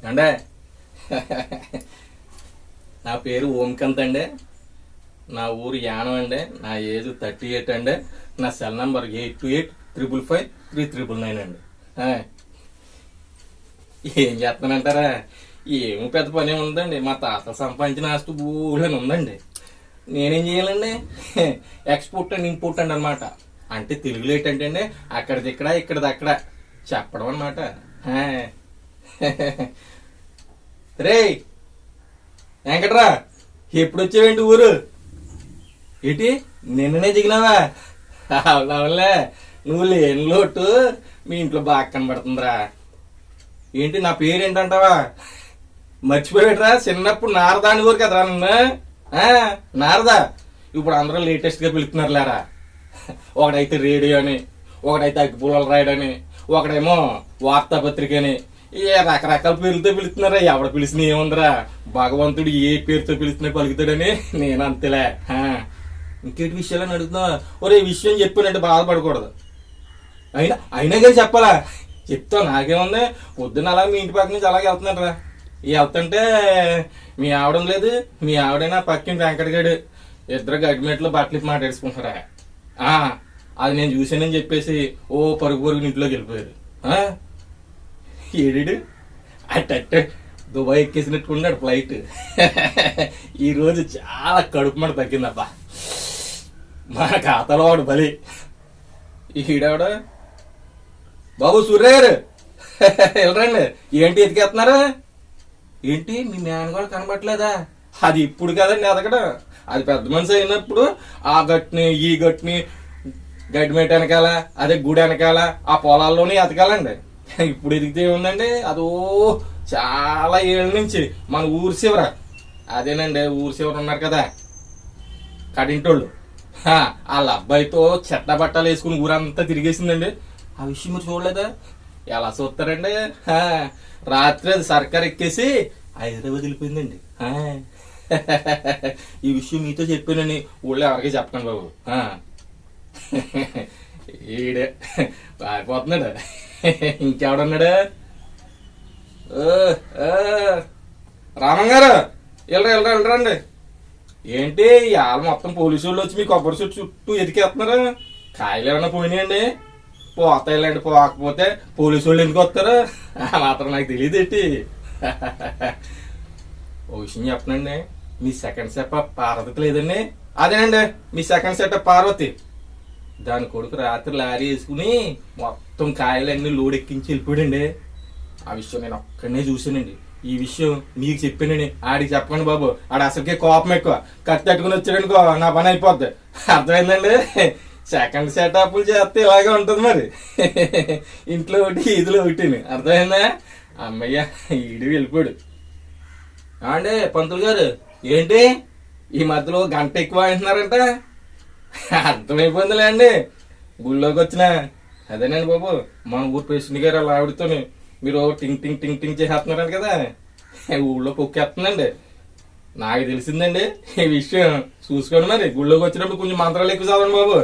అంటే నా పేరు ఓంకంత్ అండి. నా ఊరు యానం అండి. నా ఏజ్ 38 అండి. నా సెల్ నంబర్ 8285553999 అండి. ఏం చేస్తానంటారా? ఏమి పెద్ద పని ఉందండి. మా తాత సంపాదించిన ఆస్తి బూళ్ళని ఉందండి. నేనేం చేయాలండి? ఎక్స్పోర్ట్ అండ్ ఇంపోర్ట్ అండి అనమాట. అంటే తెలుగులో ఏంటంటే అండి, అక్కడిదిక్కడ ఇక్కడిదక్కడ చెప్పడం అనమాట. రే వెంకట్రా, ఎప్పుడు వచ్చావేంటి ఊరు? ఏంటి నిన్ననే దిగినావా? అవునవునులే, నువ్వు లేని లోటు మీ ఇంట్లో బాగా కనబడుతుందిరా. ఏంటి నా పేరు ఏంటంటావా? మర్చిపోయాట్రా, చిన్నప్పుడు నారదా అని ఊరు కదరా నన్ను. నారదా. ఇప్పుడు అందరూ లేటెస్ట్ గా పిలుస్తున్నారు లేరా. ఒకడైతే రేడియో అని, ఒకడైతే అగ్గిపుల్లలు రాయడని, ఒకడేమో వార్తాపత్రిక అని, ఏ రకరకాల పేర్లతో పిలుస్తున్నారా. ఎవడ పిలిచిన ఏముందిరా, భగవంతుడు ఏ పేరుతో పిలుస్తున్నా పలుకుతాడని నేను అంతేలే. ఇంకేటి విషయాలని అడుగుతున్నా? ఒరే విషయం చెప్పానంటే బాధపడకూడదు. అయినా అయినా కానీ చెప్పాలా? చెప్తావు, నాకేముంది. పొద్దున్న అలా మీ ఇంటి పక్క నుంచి అలాగే వెళ్తున్నారా. వెళ్తుంటే మీ ఆవిడ లేదు, మీ ఆవిడైనా పక్కింటి వెంకటగాడు ఇద్దరు గడ్డిమెట్లో బట్టలు మాట్లాడుకుంటారా. అది నేను చూసానని చెప్పేసి ఓ పరుగు పరుగు ఇంట్లోకి వెళ్ళిపోయారు. ఏడు అట్ట దుబాయ్ ఎక్కేసినట్టుకున్నాడు ఫ్లైట్. ఈరోజు చాలా కడుపు మంట తగ్గిందబ్బా. మా ఖాతాలో వాడు బలి. ఈడావిడ బాబు సూర్యగారు వెళ్ళరండి. ఏంటి ఎతికేస్తున్నారు? ఏంటి మీ మేనగోళ్ళు కనబట్లేదా? అది ఇప్పుడు కదండి ఎదగడం. అది పెద్ద మనిషి అయినప్పుడు ఆ గట్టుని ఈ గట్టుని గడ్డిమేట వెనకాల, అదే గుడి వెనకాల, ఆ పొలాల్లోనే ఎతకాలండి. ఇప్పుడు ఎదిగితే ఏముందండి, అదో చాలా ఏళ్ళ నుంచి మన ఊరు చివర, అదేనండి ఊరు చివర ఉన్నారు కదా కడింటోళ్ళు, వాళ్ళ అబ్బాయితో చెట్ట బట్టాలు వేసుకుని ఊరంతా తిరిగేసిందండి. ఆ విషయం మీరు చూడలేదా? ఎలా చూస్తారండి? రాత్రి అది సర్కార్ ఎక్కేసి హైదరాబాద్ వెళ్ళిపోయిందండి. ఈ విషయం మీతో చెప్పానని ఊళ్ళో ఎవరికి చెప్పకండి బాబు. ఈడే పారిపోతున్నాడు. ఇంకెవడన్నాడు? రామంగారు వెళ్ళరండి. ఏంటి ఇవాళ మొత్తం పోలీసు వాళ్ళు వచ్చి మీ కొబ్బరి చుట్టూ ఎతికేస్తున్నారు. కాయలు ఏమన్నా పోయినాయండి? పోతాయిలేండి, పోకపోతే పోలీసు వాళ్ళు ఎందుకు వస్తారు? మాత్రం నాకు తెలియదు ఏంటి. ఓ విషయం చెప్పనండి, మీ సెకండ్ సెటప్ పార్వతి లేదండి. అదేనండి మీ సెకండ్ సెటప్ పార్వతి. దాని కొడుకు రాత్రి లారీ వేసుకుని మొత్తం కాయలన్నీ లోడ్ ఎక్కించి వెళ్ళిపోయాడండి. ఆ విషయం నేను ఒక్కడనే చూసానండి. ఈ విషయం మీకు చెప్పానండి. ఆడికి చెప్పండి బాబు, ఆడు అసలుకే కోపం ఎక్కువ. కత్తి తట్టుకుని వచ్చాడనుకో నా పని అయిపోద్ది. అర్థమైందండి? సెకండ్ సెటప్లు చేస్తే ఇలాగే ఉంటుంది మరి. ఇంట్లో ఒకటి ఇదిలో ఒకటి. అర్థమైందా? అమ్మయ్య ఈడు వెళ్ళిపోయాడు. అండి పంతులు గారు, ఏంటి ఈ మధ్యలో గంట ఎక్కువ అంటున్నారంట? అర్థమైపోయిందిలే అండి, గుళ్ళోకి వచ్చిన. అదేనండి బాబు, మన ఊరు ప్రెసిడెంట్ గారు అలా ఆవిడతో మీరు టింగ్ టింగ్ టింగ్ టింగ్ చేసేస్తున్నారంట కదా, ఊళ్ళో పొక్కేస్తుందండి. నాకు తెలిసిందండి ఈ విషయం. చూసుకోండి మరి, గుళ్ళోకి వచ్చినప్పుడు కొంచెం మంత్రాలు ఎక్కువ చదవండి బాబు.